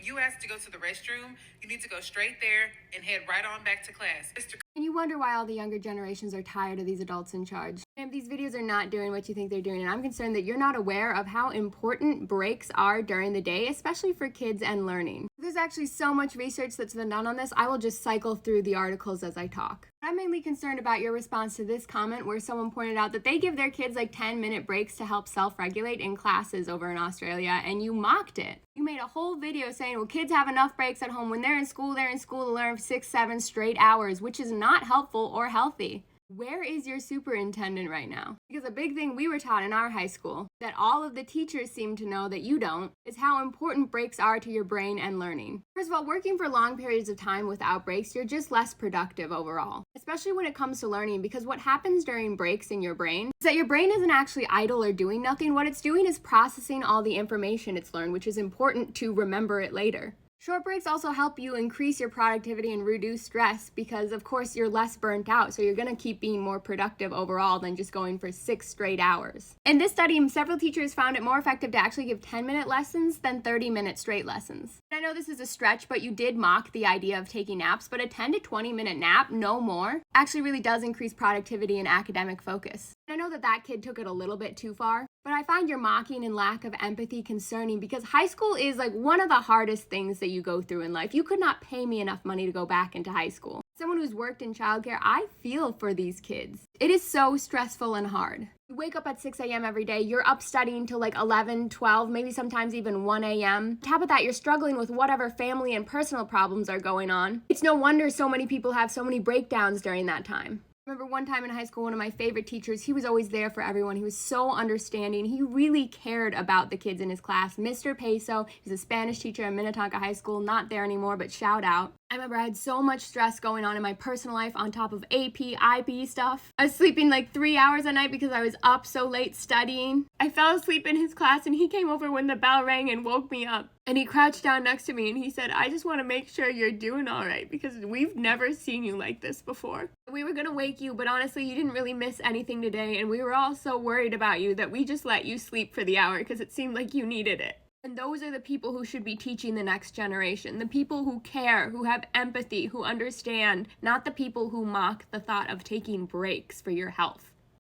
you ask to go to the restroom, you need to go straight there and head right on back to class. And you wonder why all the younger generations are tired of these adults in charge. And these videos are not doing what you think they're doing, and I'm concerned that you're not aware of how important breaks are during the day, especially for kids and learning. There's actually so much research that's been done on this, I will just cycle through the articles as I talk. I'm mainly concerned about your response to this comment where someone pointed out that they give their kids like 10-minute breaks to help self-regulate in classes over in Australia, and you mocked it. You made a whole video saying, well, kids have enough breaks at home. When they're in school to learn 6-7 straight hours, which is not helpful or healthy. Where is your superintendent right now? Because a big thing we were taught in our high school, that all of the teachers seem to know that you don't, is how important breaks are to your brain and learning. First of all, working for long periods of time without breaks, you're just less productive overall, especially when it comes to learning, because what happens during breaks in your brain is that your brain isn't actually idle or doing nothing. What it's doing is processing all the information it's learned, which is important to remember it later. Short breaks also help you increase your productivity and reduce stress because, of course, you're less burnt out, so you're going to keep being more productive overall than just going for 6 straight hours. In this study, several teachers found it more effective to actually give 10-minute lessons than 30-minute straight lessons. I know this is a stretch, but you did mock the idea of taking naps, but a 10 to 20-minute nap, no more, actually really does increase productivity and academic focus. I know that kid took it a little bit too far, but I find your mocking and lack of empathy concerning because high school is like one of the hardest things that you go through in life. You could not pay me enough money to go back into high school. Someone who's worked in childcare, I feel for these kids. It is so stressful and hard. You wake up at 6 a.m. every day, you're up studying till like 11, 12, maybe sometimes even 1 a.m. On top of that, you're struggling with whatever family and personal problems are going on. It's no wonder so many people have so many breakdowns during that time. I remember one time in high school, one of my favorite teachers, he was always there for everyone. He was so understanding. He really cared about the kids in his class. Mr. Peso, he's a Spanish teacher at Minnetonka High School, not there anymore, but shout out. I remember I had so much stress going on in my personal life on top of AP, IB stuff. I was sleeping like 3 hours a night because I was up so late studying. I fell asleep in his class and he came over when the bell rang and woke me up. And he crouched down next to me and he said, I just want to make sure you're doing all right because we've never seen you like this before. We were going to wake you, but honestly, you didn't really miss anything today. And we were all so worried about you that we just let you sleep for the hour because it seemed like you needed it. And those are the people who should be teaching the next generation. The people who care, who have empathy, who understand, not the people who mock the thought of taking breaks for your health.